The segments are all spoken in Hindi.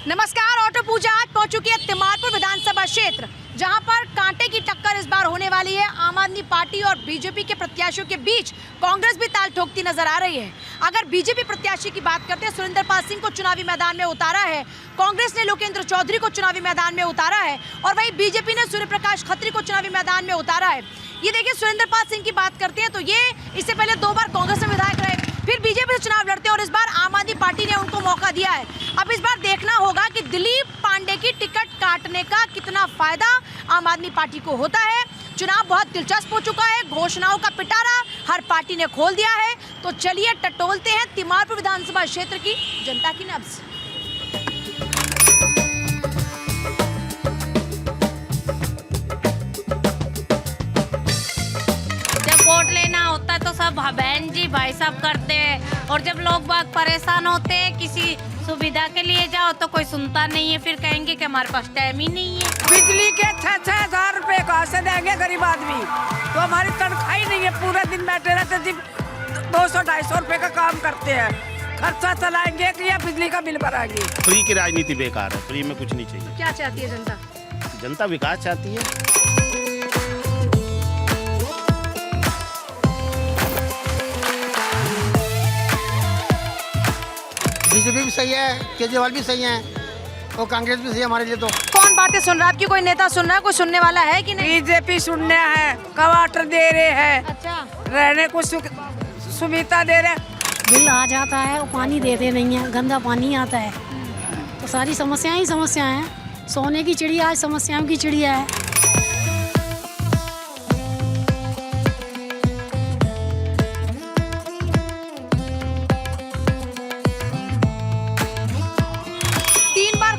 नमस्कार। ऑटो पूजा आज पहुंच चुकी है तिमारपुर विधानसभा क्षेत्र, जहां पर कांटे की टक्कर इस बार होने वाली है। आम आदमी पार्टी और बीजेपी के प्रत्याशियों के बीच कांग्रेस भी ताल ठोकती नजर आ रही है। अगर बीजेपी प्रत्याशी की बात करते हैं, सुरेंद्र पाल सिंह को चुनावी मैदान में उतारा है। कांग्रेस ने लोकेंद्र चौधरी को चुनावी मैदान में उतारा है और वहीं बीजेपी ने सूर्य प्रकाश खत्री को चुनावी मैदान में उतारा है। ये देखिए, सुरेंद्र पाल सिंह की बात करते हैं तो ये इससे पहले 2 बार कांग्रेस में विधायक रहे, फिर बीजेपी से चुनाव लड़ते हैं और इस बार आम आदमी पार्टी ने उनको मौका दिया है। अब इस बार देखना होगा कि दिलीप पांडे की टिकट काटने का कितना फायदा आम आदमी पार्टी को होता है। चुनाव बहुत दिलचस्प हो चुका है, घोषणाओं का पिटारा हर पार्टी ने खोल दिया है। तो चलिए टटोलते हैं तिमारपुर विधानसभा क्षेत्र की जनता की नब्ज। वोट लेना होता है तो सब बहन जी भाई साहब करते हैं, और जब लोग बाग परेशान होते हैं किसी सुविधा के लिए जाओ तो कोई सुनता नहीं है, फिर कहेंगे कि हमारे पास टाइम ही नहीं है। बिजली के 6,000 रुपए कहाँ से देंगे गरीब आदमी? तो हमारी तनख्वाह ही नहीं है, पूरा दिन बैठे रहते, सिर्फ 200-250 रुपए का काम करते हैं। खर्चा चलाएंगे कि या बिजली का बिल भराएंगे? फ्री की राजनीति बेकार है, फ्री में कुछ नहीं चाहिए। क्या चाहती है जनता? जनता विकास चाहती है। बीजेपी भी सही है, केजरीवाल भी सही है और कांग्रेस भी सही है हमारे लिए। तो कौन बातें सुन रहा है? आपकी कोई नेता सुन रहा है? कोई सुनने वाला है कि नहीं? बीजेपी सुनने है, क्वार्टर दे रहे हैं, अच्छा, रहने को सुविधा दे रहे। बिल आ जाता है और पानी देते नहीं है, गंदा पानी आता है, तो सारी समस्याएं ही समस्याएं हैं। सोने की चिड़िया आज समस्याओं की चिड़िया है।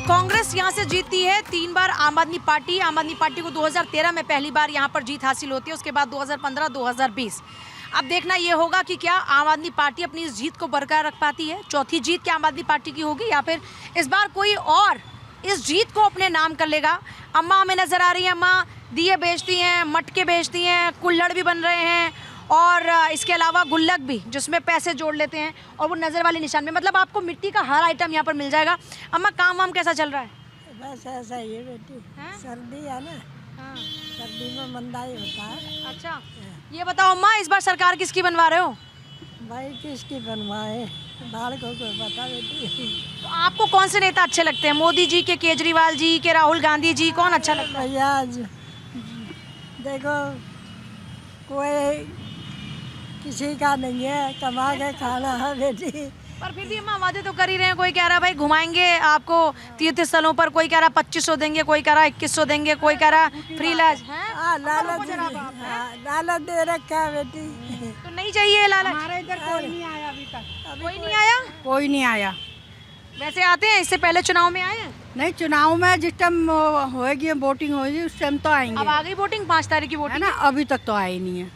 कांग्रेस यहां से जीतती है, 3 बार आम आदमी पार्टी को 2013 में पहली बार यहां पर जीत हासिल होती है, उसके बाद 2015, 2020। अब देखना ये होगा कि क्या आम आदमी पार्टी अपनी इस जीत को बरकरार रख पाती है। चौथी जीत क्या आम आदमी पार्टी की होगी या फिर इस बार कोई और इस जीत को अपने नाम कर लेगा। अम्मा हमें नजर आ रही है, अम्मा दिए बेचती हैं, मटके बेचती हैं, कुल्हड़ भी बन रहे हैं और इसके अलावा गुल्लक भी जिसमें पैसे जोड़ लेते हैं और वो नज़र वाले निशान में, मतलब आपको मिट्टी का हर आइटम यहाँ पर मिल जाएगा। अम्मा काम वाम कैसा चल रहा है? बस ऐसा ही है बेटी, सर्दी है ना, सर्दी में मंदाई होता है। अच्छा, ये बताओ अम्मा, इस बार सरकार किसकी बनवा रहे हो? भाई किसकी बनवाए, बाल को पता बेटी। तो आपको कौन से नेता अच्छे लगते हैं? मोदी जी के, केजरीवाल जी के, राहुल गांधी जी, कौन अच्छा लगता है? भैया देखो, कोई किसी का नहीं है, कमा के खाना है बेटी। पर फिर भी अम्मा वादे तो कर ही रहे हैं। कोई कह रहा है भाई घुमाएंगे आपको तीर्थ स्थलों पर, कोई कह रहा 2500 देंगे, कोई कह रहा 2100 देंगे, कोई कह रहा फ्री इलाज है। लालच दे रखा है बेटी। तो नहीं चाहिए लालच? हमारे इधर कोई नहीं आया अभी तक। कोई नहीं आया? कोई नहीं आया। वैसे आते हैं, इससे पहले चुनाव में आए हैं? नहीं, चुनाव में जिस टाइम होएगी वोटिंग होएगी उस टाइम तो आएंगे। अब आ गई वोटिंग, 5 तारीख की है वोटिंग ना, अभी तक तो आए नहीं है,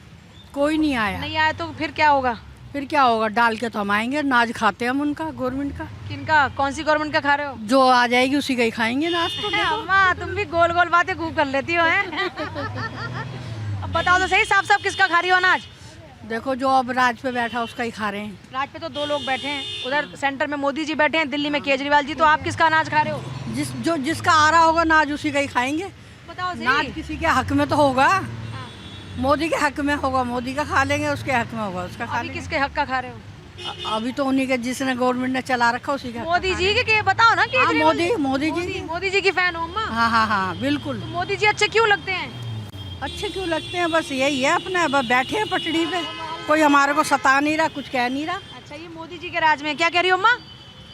कोई नहीं आया। नहीं आया तो फिर क्या होगा? फिर क्या होगा, डाल के तो हम आएंगे, नाज खाते हैं हम उनका, गवर्नमेंट का। किनका? कौन सी गवर्नमेंट का खा रहे हो? जो आ जाएगी उसी का ही खाएंगे नाज। तो अम्मा तुम भी गोल गोल बातें खूब कर लेती हो हैं। अब बताओ तो सही, साफ साफ किसका खा रही हो अनाज? देखो, जो अब राज पे बैठा उसका ही खा रहे हैं। राज पे तो 2 लोग बैठे हैं, उधर सेंटर में मोदी जी बैठे हैं, दिल्ली में केजरीवाल जी, तो आप किसका अनाज खा रहे हो? जिसका आ रहा होगा नाज उसी का ही खाएंगे। बताओ सही। नाज किसी के हक में तो होगा, मोदी के हक में होगा, मोदी का खा लेंगे, उसके हक में होगा उसका खा अभी लेंगे। किसके हक का खा रहे हो? अभी तो उन्हीं के, जिसने गवर्नमेंट ने चला रखा उसी का। मोदी जी के बताओ ना। हाँ, मोदी जी की फैन हो अम्मा? हाँ बिल्कुल। तो मोदी जी अच्छे क्यों लगते हैं? अच्छे क्यों लगते हैं, बस यही है, अपना बस बैठे हैं पटड़ी पे, कोई हमारे को सता नहीं रहा, कुछ कह नहीं रहा। अच्छा, ये मोदी जी के राज में क्या कह रही हो अम्मा?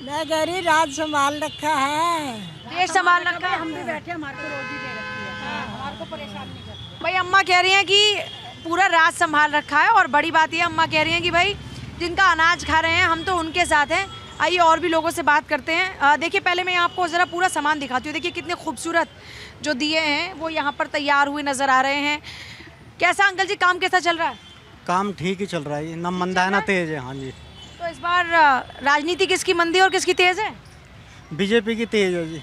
मैं कह रही राज संभाल रखा है, देश संभाल रखा है। हम भी बैठे, हमारे को रोजी दे रखी है, हमारे को परेशान नहीं करते। भाई अम्मा कह रही हैं कि पूरा राज संभाल रखा है, और बड़ी बात ये अम्मा कह रही हैं कि भाई जिनका अनाज खा रहे हैं हम तो उनके साथ हैं। आइए और भी लोगों से बात करते हैं। देखिए, पहले मैं आपको ज़रा पूरा सामान दिखाती हूँ। देखिए कितने खूबसूरत जो दिए हैं वो यहाँ पर तैयार हुए नज़र आ रहे हैं। कैसा अंकल जी, काम कैसा चल रहा है? काम ठीक ही चल रहा है, ना मंदा है ना तेज है। हाँ जी। तो इस बार राजनीति किसकी मंदी और किसकी तेज है? बीजेपी की तेज है जी,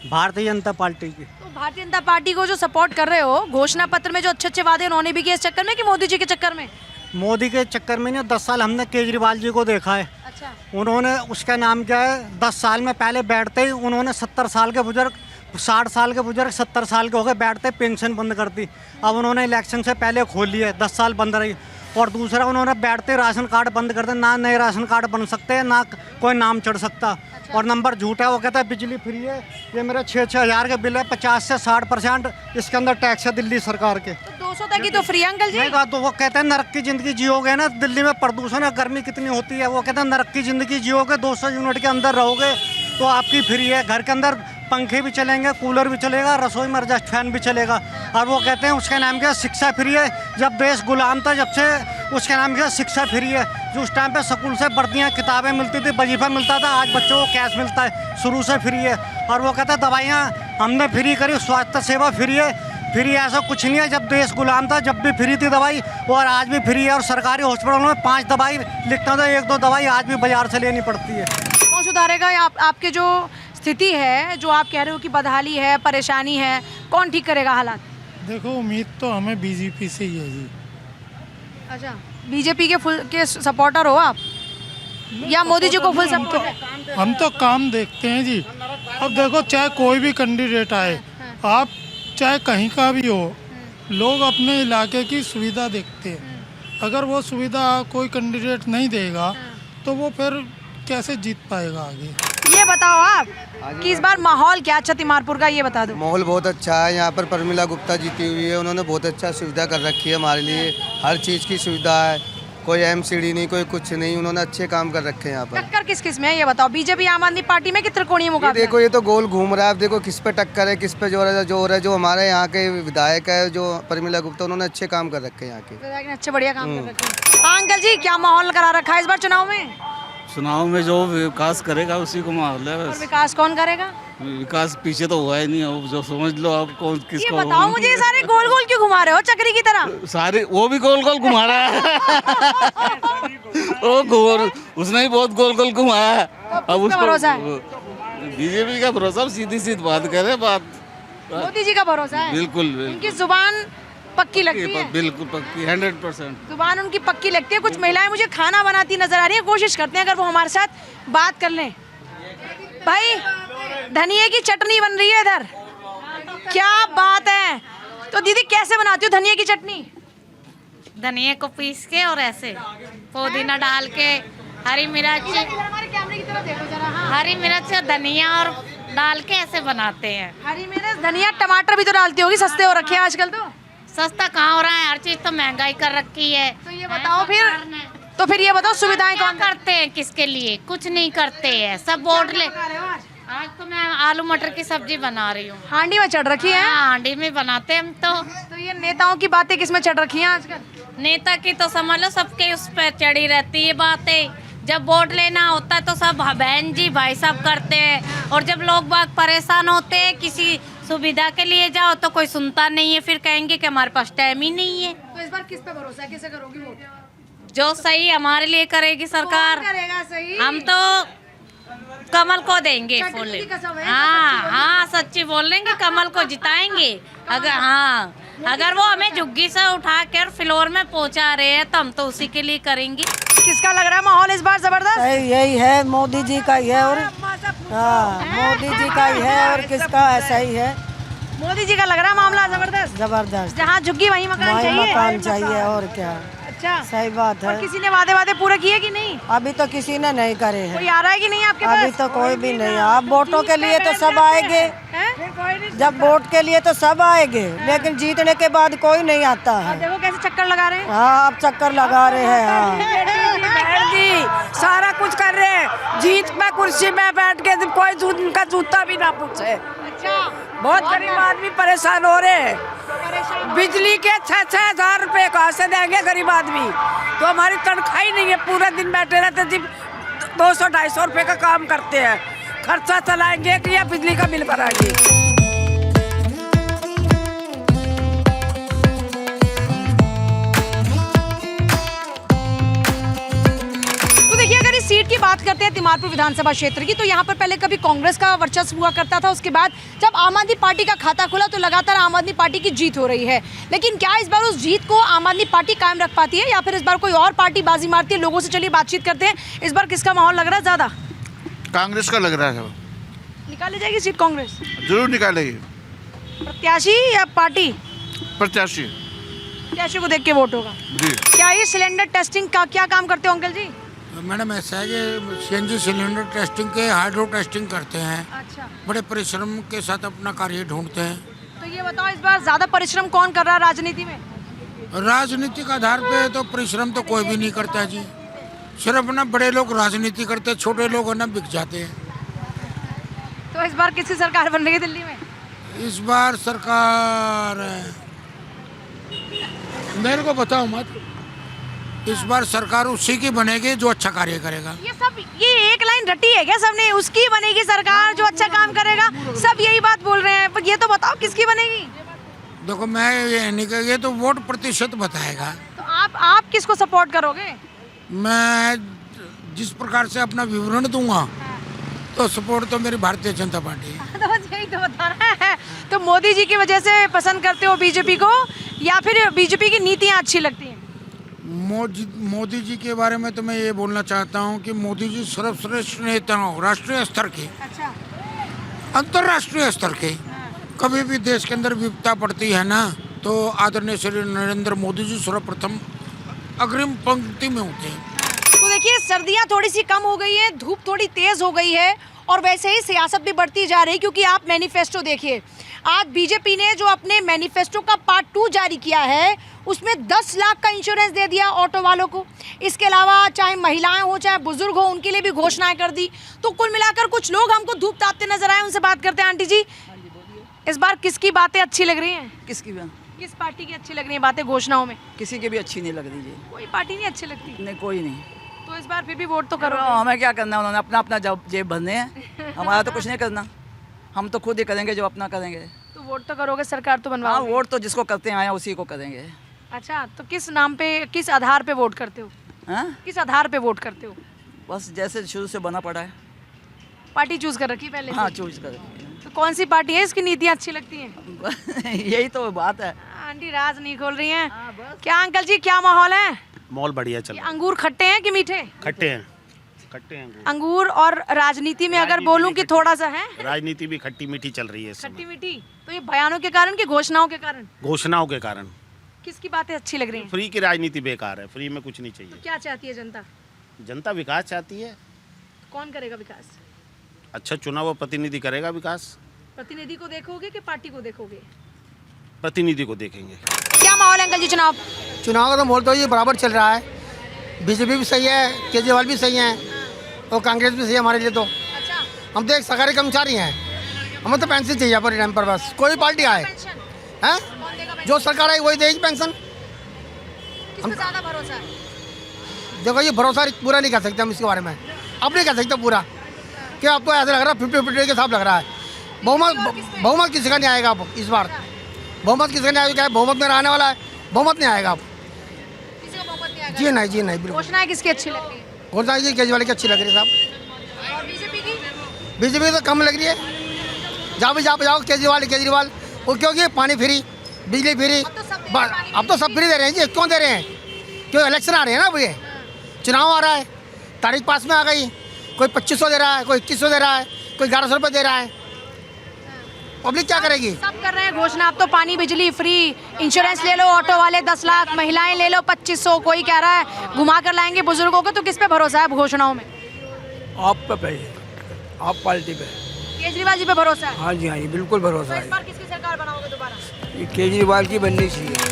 भारतीय जनता पार्टी की। तो भारतीय जनता पार्टी को जो सपोर्ट कर रहे हो, घोषणा पत्र में जो अच्छे अच्छे वादे उन्होंने भी किए इस चक्कर में कि मोदी जी के चक्कर में? मोदी के चक्कर में नहीं, 10 साल हमने केजरीवाल जी को देखा है। अच्छा। उन्होंने उसका नाम क्या है 10 साल में पहले बैठते ही उन्होंने 70 साल के बुजुर्ग 60 साल के बुजुर्ग 70 साल के हो गए बैठते पेंशन बंद कर दी। अब उन्होंने इलेक्शन से पहले खोल लिया 10 साल बंद रही। और दूसरा उन्होंने बैठते राशन कार्ड बंद कर दिया, ना नए राशन कार्ड बन सकते हैं ना कोई नाम चढ़ सकता। और नंबर झूठा है, वो कहता है बिजली फ्री है। ये मेरा 6-6 हज़ार का बिल है, 50 से 60% इसके अंदर टैक्स है दिल्ली सरकार के। तो 200 तक ही तो फ्री अंकल जी। नहीं बात तो वो कहते हैं नरक की ज़िंदगी जियोगे ना, दिल्ली में प्रदूषण है, गर्मी कितनी होती है, वो कहते हैं नरक की ज़िंदगी जियोगे, 200 यूनिट के अंदर रहोगे तो आपकी फ्री है। घर के अंदर पंखे भी चलेंगे, कूलर भी चलेगा, रसोई में एडजस्ट फैन भी चलेगा। और वो कहते हैं उसका नाम क्या, शिक्षा फ्री है। जब देश गुलाम था जब से उसका नाम क्या, शिक्षा फ्री है। जो उस टाइम पे स्कूल से वर्दियाँ किताबें मिलती थी, वजीफा मिलता था, आज बच्चों को कैश मिलता है, शुरू से फ्री है। और वो कहता है दवाइयाँ हमने फ्री करी, स्वास्थ्य सेवा फ्री है। फ्री ऐसा कुछ नहीं है, जब देश गुलाम था जब भी फ्री थी दवाई, और आज भी फ्री है। और सरकारी हॉस्पिटलों में 5 दवाई लिखता था, 1-2 दवाई आज भी बाजार से लेनी पड़ती है। कौन सुधारेगा आपके जो स्थिति है, जो आप कह रहे हो कि बदहाली है, परेशानी है, कौन ठीक करेगा हालात? देखो उम्मीद तो हमें बीजेपी से ही है जी। अच्छा, बीजेपी के सपोर्टर हो आप या मोदी जी को फुल सपोर्ट है? हम तो काम देखते हैं जी। अब देखो चाहे कोई भी कैंडिडेट आए, आप चाहे कहीं का भी हो, लोग अपने इलाके की सुविधा देखते हैं। अगर वो सुविधा कोई कैंडिडेट नहीं देगा तो वो फिर कैसे जीत पाएगा आगे। ये बताओ आप कि इस बार माहौल क्या अच्छा तिमारपुर का, ये बता दो। माहौल बहुत अच्छा है। यहाँ पर प्रमिला गुप्ता जीती हुई है, उन्होंने बहुत अच्छा सुविधा कर रखी है हमारे लिए, हर चीज़ की सुविधा है, कोई एमसीडी नहीं, कोई कुछ नहीं, उन्होंने अच्छे काम कर रखे हैं यहाँ पर। टक्कर किस किस में है ये बताओ, बीजेपी आम आदमी पार्टी में कि त्रिकोणीय मुकाबला? देखो ये तो गोल घूम रहा है, अब देखो किस पे टक्कर है, किस पे जोर है। जो हमारे यहाँ के विधायक है जो प्रमिला गुप्ता, उन्होंने अच्छे काम कर रखे हैं यहाँ के। अच्छे बढ़िया काम कर रखे हैं। हाँ अंकल जी, क्या माहौल करा रखा है इस बार चुनाव में? चुनाव में जो विकास करेगा उसी को माहौल है और बस। विकास कौन करेगा? विकास पीछे तो हुआ ही नहीं, अब जो समझ लो आप कौन ये किसको। बताओ मुझे, ये सारे गोल गोल क्यों घुमा रहे हो चक्री की तरह? सारे वो भी गोल गोल घुमा रहा है उसने भी बहुत गोल गोल घुमाया है। अब उसको भरोसा बीजेपी का भरोसा, सीधी सीधी बात करे बात। मोदी जी का भरोसा है? बिल्कुल उनकी जुबान पक्की लगती है? बिल्कुल पक्की, 100%। जुबान उनकी पक्की लगती है। कुछ महिलाएं मुझे खाना बनाती नजर आ रही है, कोशिश करते हैं अगर वो हमारे साथ बात कर लें। भाई धनिया की चटनी बन रही है इधर, क्या बात है। तो दीदी कैसे बनाती हो धनिया की चटनी? धनिया को पीस के और ऐसे पुदीना डाल के, हरी मिर्च, हमारे कैमरे की तरफ देखो जरा। हाँ। हरी मिर्च धनिया और डाल के ऐसे बनाते हैं। हरी मिर्च धनिया टमाटर भी तो डालती होगी, सस्ते हो रखे हैं आजकल। तो सस्ता कहाँ हो रहा है, हर चीज तो महंगाई कर रखी है। तो ये बताओ फिर ये बताओ सुविधाएं क्या कौन करते हैं, किसके लिए? कुछ नहीं करते हैं, सब वोट ले। आज तो मैं आलू मटर की सब्जी बना रही हूँ। हांडी में चढ़ रखी है? हाँ, हांडी में बनाते हैं हम तो ये नेताओं की बातें किस में चढ़ रखी हैं आजकल? नेता की तो समझ लो सबके उस पर चढ़ी रहती है बातें। जब वोट लेना होता है तो सब बहन जी भाई साहब करते हैं, और जब लोग बाग परेशान होते हैं किसी सुविधा के लिए जाओ तो कोई सुनता नहीं है, फिर कहेंगे कि हमारे पास टाइम ही नहीं है। तो इस बार किस पे भरोसा है, किसे करोगी वोट? जो सही हमारे लिए करेगी सरकार, कौन करेगा सही? हम तो कमल को देंगे चटनी फूल। की कसम है, हाँ हाँ सच्ची बोल रहे हैं, कमल को जिताएंगे। अगर वो हमें झुग्गी से उठा कर फ्लोर में पहुंचा रहे हैं तो हम तो उसी के लिए करेंगे। किसका लग रहा है माहौल इस बार जबरदस्त? यही है, मोदी जी का ही है। और हाँ, मोदी जी का ही है, और किसका ऐसा ही है। मोदी जी का लग रहा है मामला जबरदस्त। जबरदस्त, जहाँ झुग्गी वहीं मकान चाहिए। मकान चाहिए, और क्या। अच्छा, सही बात है। और किसी ने वादे पूरे किए कि नहीं? अभी तो किसी ने नहीं करे हैं। कोई आ रहा है कि नहीं आपके पास? अभी तो कोई भी नहीं। आप वोटों के लिए तो सब आएंगे, जब वोट के लिए तो सब आएंगे, लेकिन जीतने के बाद कोई नहीं आता है। देखो कैसे चक्कर लगा रहे हैं। हाँ, आप चक्कर लगा रहे हैं। जी सारा कुछ कर रहे हैं, जीत में कुर्सी में बैठ के कोई उनका जूता भी ना पूछे। अच्छा, बहुत गरीब आदमी परेशान हो रहे हैं। बिजली के 6-6 हज़ार रुपए कहाँ से देंगे गरीब आदमी? तो हमारी तनख्वाह ही नहीं है, पूरे दिन बैठे रहते जी, 200-250 रुपए का काम करते हैं। खर्चा चलाएंगे कि या बिजली का बिल भराएंगे? तो देखिए अगर इस सीट की बात करते हैं तिमारपुर विधानसभा क्षेत्र की, तो यहाँ पर पहले कभी कांग्रेस का वर्चस्व हुआ करता था, उसके बाद जब आम आदमी पार्टी का खाता खुला तो लगातार आम आदमी पार्टी की जीत हो रही है। लेकिन क्या इस बार उस जीत को आम आदमी पार्टी कायम रख पाती है या फिर इस बार कोई और पार्टी बाजी मारती है? लोगों से चलिए बातचीत करते हैं, इस बार किसका माहौल लग रहा है ज़्यादा? कांग्रेस का लग रहा है। निकाली जाएगी सीट कांग्रेस? जरूर निकालेगी। प्रत्याशी या पार्टी? प्रत्याशी। प्रत्याशी को देख के वोट होगा जी। क्या ये सिलेंडर टेस्टिंग का क्या काम करते हो अंकल जी? मैडम ऐसा है कि सीएनजी सिलेंडर टेस्टिंग के हाइड्रो टेस्टिंग करते हैं। अच्छा, बड़े परिश्रम के साथ अपना कार्य ढूंढते हैं। तो ये बताओ इस बार ज्यादा परिश्रम कौन कर रहा है राजनीति में? राजनीतिक आधार पे तो परिश्रम तो कोई भी नहीं करता जी, सिर्फ ना बड़े लोग राजनीति करते, छोटे लोग ना बिक जाते हैं। तो इस बार किसकी सरकार बन रही है दिल्ली में? इस बार सरकार मेरे को बताओ मत, इस बार सरकार उसी की बनेगी जो अच्छा कार्य करेगा। ये एक लाइन रटी है क्या सबने? उसकी बनेगी सरकार जो अच्छा काम करेगा, सब यही बात बोल रहे हैं, पर ये तो बताओ किसकी बनेगी? देखो मैं ये नहीं कह, ये तो वोट प्रतिशत बताएगा। तो आप किसको सपोर्ट करोगे? मैं जिस प्रकार से अपना विवरण दूंगा तो सपोर्ट तो मेरी भारतीय जनता पार्टी है। तो यही तो बता रहा है। तो मोदी जी की वजह से पसंद करते हो बीजेपी को या फिर बीजेपी की नीतियाँ अच्छी लगती हैं? मोदी जी के बारे में तो मैं ये बोलना चाहता हूँ कि मोदी जी सर्वश्रेष्ठ नेता हो, राष्ट्रीय स्तर के, अच्छा, अंतर्राष्ट्रीय स्तर के। कभी भी देश के अंदर विपदा पड़ती है ना तो आदरणीय श्री नरेंद्र मोदी जी सर्वप्रथम अग्रिम पंक्ति में होते हैं। तो देखिए सर्दियाँ थोड़ी सी कम हो गई है, धूप थोड़ी तेज हो गई है और वैसे ही सियासत भी बढ़ती जा रही है, क्योंकि आप मैनिफेस्टो देखिए, आज बीजेपी ने जो अपने मैनिफेस्टो का पार्ट 2 जारी किया है उसमें 10 लाख का इंश्योरेंस दे दिया ऑटो वालों को। इसके अलावा चाहे महिलाएं हो चाहे बुजुर्ग हो, उनके लिए भी घोषणाएं कर दी। तो कुल मिलाकर कुछ लोग हमको धूप तापते नजर आए, उनसे बात करते हैं। आंटी जी, इस बार किसकी बातें अच्छी लग रही हैं? किस पार्टी की अच्छी लग रही है बातें घोषणाओं में? किसी की भी अच्छी नहीं लग रही जी। कोई पार्टी नहीं अच्छी लगती? नहीं, कोई नहीं। तो इस बार फिर भी वोट तो करो। हमें क्या करना, उन्होंने अपना अपना जेब भरने हैं, हमारा तो कुछ नहीं करना, हम तो खुद ही करेंगे जो अपना करेंगे। तो वोट तो करोगे, सरकार तो बनवाओगे? हाँ, वोट तो जिसको करते आए उसी को करेंगे। अच्छा, तो किस नाम पे, किस आधार पे वोट करते हो? हाँ, किस आधार पे वोट करते हो? बस जैसे शुरू से बना पड़ा है। पार्टी चूज कर रखी पहले? हाँ, चूज कर। तो कौन सी पार्टी है इसकी नीतियाँ अच्छी लगती हैं? यही तो बात है। आंटी राज नहीं खोल रही हैं। क्या अंकल जी, क्या माहौल है? मॉल बढ़िया चल रहा है। अंगूर खट्टे हैं कि मीठे? खट्टे हैं, खट्टे हैं अंगूर। अंगूर और राजनीति में अगर बोलूं कि थोड़ा सा है, राजनीति भी खट्टी मीठी चल रही है इस समय। खट्टी मीठी। तो ये बयानों के कारण कि घोषणाओं के कारण? घोषणाओं के कारण। किसकी बातें अच्छी लग रही हैं? फ्री की राजनीति बेकार है, फ्री में कुछ नहीं चाहिए। तो क्या चाहती है जनता? जनता विकास चाहती है। कौन करेगा विकास? अच्छा चुना हुआ प्रतिनिधि करेगा विकास। प्रतिनिधि को देखोगे कि पार्टी को देखोगे? प्रतिनिधि को देखेंगे। क्या माहौल है अंकल जी चुनाव? चुनाव का तो माहौल तो ये बराबर चल रहा है, बीजेपी भी सही है, केजरीवाल भी सही है और कांग्रेस भी सही है हमारे लिए। तो अच्छा, हम तो एक सरकारी कर्मचारी हैं, हमें तो पेंशन चाहिए पर टाइम पर, बस कोई पार्टी आए हैं, जो सरकार आई वही देगी पेंशन। किस पे ज्यादा भरोसा है? देखो ये भरोसा पूरा नहीं कर सकते हम इसके बारे में, अब नहीं कर सकते पूरा, कि आपको ऐसा लग रहा है 50-50 के साथ लग रहा है। बहुमत किसी का नहीं आएगा अब इस बार, बहुमत किसी का नहीं आएगा, बहुमत में रहने वाला है, बहुमत नहीं आएगा अब। किसी को बहुमत नहीं आएगा? जी नहीं, जी नहीं, बिल्कुल। घोषणाएं किसकी अच्छी लगती है? घोषणा जी केजरीवाल की अच्छी लग रही है साहब। और बीजेपी की? बीजेपी तो कम लग रही है, जहाँ भी जाओ केजरीवाल। वो क्योंकि पानी फ्री, बिजली फ्री, अब तो सब फ्री दे रहे हैं जी। क्यों दे रहे हैं? क्यों इलेक्शन आ रहे हैं ना, ये चुनाव आ रहा है, तारीख पास में आ गई, कोई 2500 दे रहा है, कोई 2100 दे रहा है, कोई 1100 रुपये दे रहा है, पब्लिक क्या करेगी? सब कर रहे हैं घोषणा। अब तो पानी बिजली फ्री, इंश्योरेंस ले लो ऑटो वाले 10 लाख, महिलाएं ले लो 2500, कोई कह रहा है घुमा कर लाएंगे बुजुर्गों को। तो किस पे भरोसा है घोषणाओं में? आप पे, आप पार्टी पे। केजरीवाल जी पे भरोसा है? हाँ जी, हाँ जी, बिल्कुल भरोसा तो इस बार किसकी सरकार बनाओगे दोबारा? है, केजरीवाल की बननी चाहिए।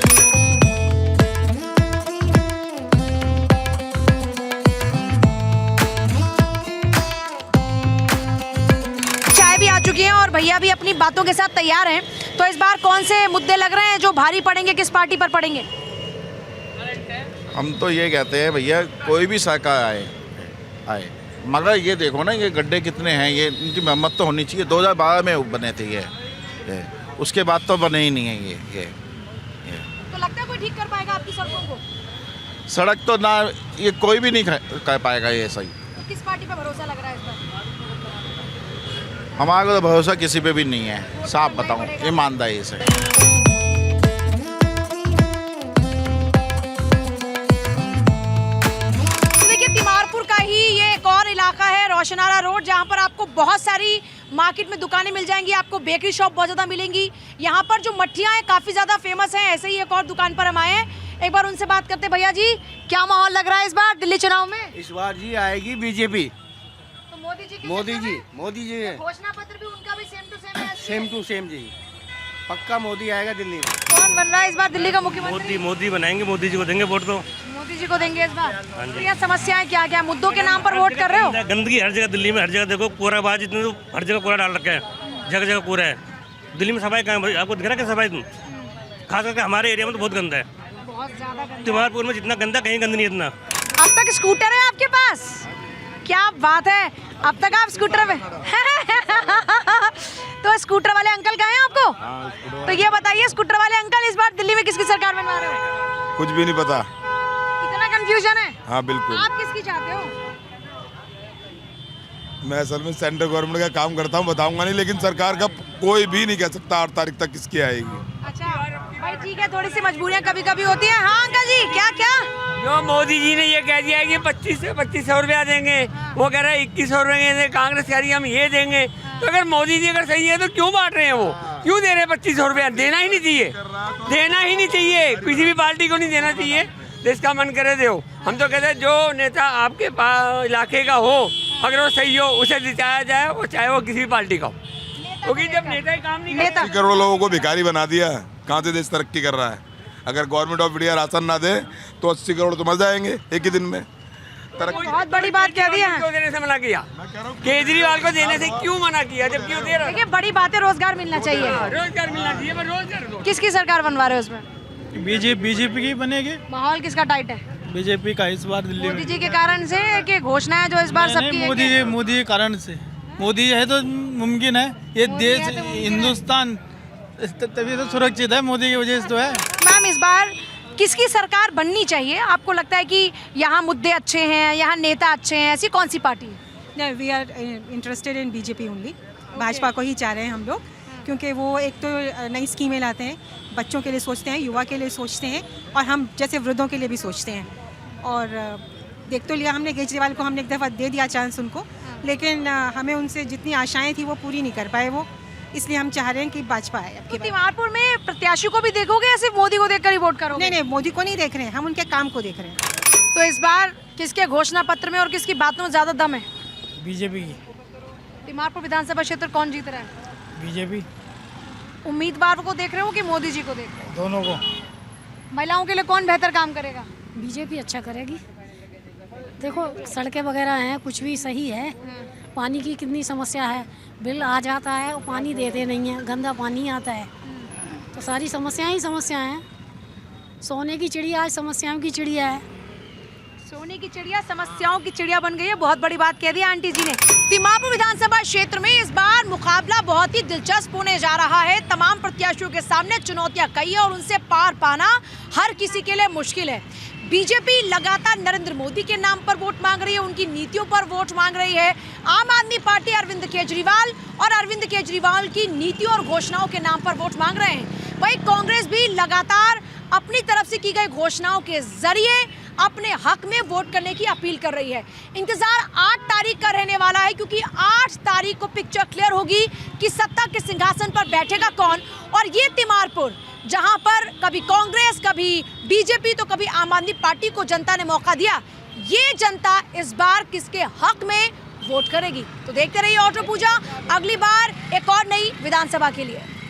चाय भी आ चुकी है और भैया भी अपनी बातों के साथ तैयार हैं। तो इस बार कौन से मुद्दे लग रहे हैं जो भारी पड़ेंगे, किस पार्टी पर पड़ेंगे? हम तो ये कहते हैं भैया कोई भी सरकार आए मगर ये देखो ना ये गड्ढे कितने हैं, ये इनकी मरम्मत तो होनी चाहिए। 2012 में बने थे ये, उसके बाद तो बने ही नहीं है ये। तो लगता है कोई ठीक कर पाएगा आपकी सड़कों को? सड़क तो ना ये कोई भी नहीं कर पाएगा ये सही। किस पार्टी पे भरोसा लग रहा है इस बार? हमारे को तो भरोसा किसी पे भी नहीं है, साफ बताऊं ईमानदारी से। देखिए तिमारपुर का ही ये एक और इलाका है रोशनारा रोड, जहाँ पर आपको बहुत सारी मार्केट में दुकानें मिल जाएंगी, आपको बेकरी शॉप बहुत ज़्यादा मिलेंगी। यहाँ पर जो मट्ठियाँ हैं काफ़ी ज़्यादा फेमस हैं। ऐसे ही एक और दुकान पर हम आए हैं, एक बार उनसे बात करते। भैया जी, क्या माहौल लग रहा है इस बार दिल्ली चुनाव में? इस बार जी आएगी बीजेपी। तो मोदी जी मोदी जी है। घोषणा पत्र भी उनका भी सेम टू सेम जी, पक्का मोदी आएगा दिल्ली में। कौन बन रहा है इस बार दिल्ली का मुख्यमंत्री? मोदी बनाएंगे, मोदी जी को देंगे वोट। तो मोदी जी को देंगे इस बार। तो यहाँ समस्याएं क्या क्या, मुद्दों के नाम पर वोट कर रहे हो? गंदगी हर जगह दिल्ली में, हर जगह देखो कूड़ा बाज, इतने तो हर जगह कूड़ा डाल रखा है, जगह जगह कूड़ा है। दिल्ली में सफाई कहाँ है? आपको दिख रहा है क्या सफाई? तुम खास करके हमारे एरिया में तो बहुत गंदा है, बहुत ज्यादा गंदा। तिमारपुर में जितना गंदा कहीं गंदा नहीं इतना। अब तक स्कूटर है आपके पास? क्या बात है, अब तक आप स्कूटर में तो स्कूटर वाले अंकल कहाँ हैं आपको? तो ये बताइए, स्कूटर वाले अंकल इस बार दिल्ली में किसकी सरकार बनवा रहे हो? कुछ भी नहीं पता। इतना कंफ्यूजन है? हाँ बिल्कुल। आप किसकी चाहते हो? मैं असल में सेंट्रल गवर्नमेंट का काम करता हूँ, बताऊंगा नहीं, लेकिन सरकार का कोई भी नहीं कह सकता 8 तारीख तक किसकी आएगी। अच्छा भाई ठीक है, थोड़ी सी मजबूरियाँ कभी कभी होती हैं। हाँ अंकल जी, क्या क्या? जो मोदी जी ने ये कह दिया है कि 2500 रुपया देंगे, वो कह रहे हैं 2100 रुपये, कांग्रेस कह रही है हम ये देंगे। तो अगर मोदी जी अगर सही है तो क्यों बांट रहे हैं? वो क्यों दे रहे हैं 2500 रुपया? देना ही नहीं चाहिए, देना ही नहीं चाहिए, किसी भी पार्टी को नहीं देना चाहिए। जिसका मन करे दो। हम तो कहते हैं जो नेता आपके इलाके का हो, अगर वो सही हो उसे जिताया जाए, वो चाहे वो किसी भी पार्टी का हो, क्योंकि जब नेता ही काम नहीं करता। 80 करोड़ लोगों को भिखारी बना दिया, कहाँ से देश तरक्की कर रहा है? अगर गवर्नमेंट ऑफ इंडिया राशन ना दे तो 80 करोड़ तो मर जाएंगे एक ही दिन में। बहुत बड़ी बात कह दी है। क्यों देने से मना किया? केजरीवाल को देने से क्यों मना किया जब क्यों दे रहा है? देखिए बड़ी बात है, रोजगार मिलना चाहिए। रोजगार मिलना चाहिए, पर रोजगार दो। किसकी सरकार बनवा रहे हो उसमें? बीजेपी की बनेगी। माहौल किसका टाइट है? बीजेपी का इस बार दिल्ली मोदी जी के कारण से कि घोषणाएं जो इस बार सबकी मोदी के कारण से। मोदी है तो मुमकिन है, ये देश हिंदुस्तान तभी तो सुरक्षित है, मोदी की वजह से तो है। मैम इस बार किसकी सरकार बननी चाहिए? आपको लगता है कि यहाँ मुद्दे अच्छे हैं, यहाँ नेता अच्छे हैं, ऐसी कौन सी पार्टी है? We are interested in BJP only. Bhajpa को ही चाह रहे हैं हम लोग, क्योंकि वो एक तो नई स्कीमें लाते हैं, बच्चों के लिए सोचते हैं, युवा के लिए सोचते हैं, और हम जैसे वृद्धों के लिए भी सोचते हैं। और देख तो लिया हमने, केजरीवाल को हमने एक दफ़ा दे दिया चांस उनको, लेकिन हमें उनसे जितनी आशाएं थी वो पूरी नहीं कर पाए वो, इसलिए हम चाह रहे हैं कि भाजपा आए। तो तिमारपुर में प्रत्याशी को भी देखोगे या सिर्फ मोदी को देखकर ही वोट करोगे? नहीं, मोदी को नहीं देख रहे हैं हम, उनके काम को देख रहे हैं। तो इस बार किसके घोषणा पत्र में और किसकी बातों में ज़्यादा दम है? बीजेपी की। तिमारपुर विधानसभा क्षेत्र कौन जीत रहा है? बीजेपी। उम्मीदवार को देख रहे हो कि मोदी जी को देख रहे हो? दोनों को। महिलाओं के लिए कौन बेहतर काम करेगा? बीजेपी अच्छा करेगी। देखो सड़कें वगैरह हैं, कुछ भी सही है। पानी की कितनी समस्या है, बिल आ जाता है और पानी देते नहीं है, गंदा पानी आता है। तो सारी समस्याएं ही समस्याएं हैं। सोने की चिड़िया आज समस्याओं की चिड़िया है। सोने की चिड़िया समस्याओं की चिड़िया बन गई है, बहुत बड़ी बात कह दी आंटी जी ने। तिमारपुर विधानसभा क्षेत्र में इस बार मुकाबला बहुत ही दिलचस्प होने जा रहा है। तमाम प्रत्याशियों के सामने चुनौतियां कई है और उनसे पार पाना हर किसी के लिए मुश्किल है। बीजेपी लगातार नरेंद्र मोदी के नाम पर वोट मांग रही है, उनकी नीतियों पर वोट मांग रही है। आम आदमी पार्टी अरविंद केजरीवाल और अरविंद केजरीवाल की नीतियों और घोषणाओं के नाम पर वोट मांग रहे हैं। वहीं कांग्रेस भी लगातार अपनी तरफ से की गई घोषणाओं के जरिए अपने हक में वोट करने की अपील कर रही है। इंतजार 8 तारीख का रहने वाला है, क्योंकि 8 तारीख को पिक्चर क्लियर होगी कि सत्ता के सिंहासन पर बैठेगा कौन। और ये तिमारपुर, जहां पर कभी कांग्रेस, कभी बीजेपी, तो कभी आम आदमी पार्टी को जनता ने मौका दिया, ये जनता इस बार किसके हक में वोट करेगी? तो देखते रहिए ऑटो पूजा, अगली बार एक और नई विधानसभा के लिए।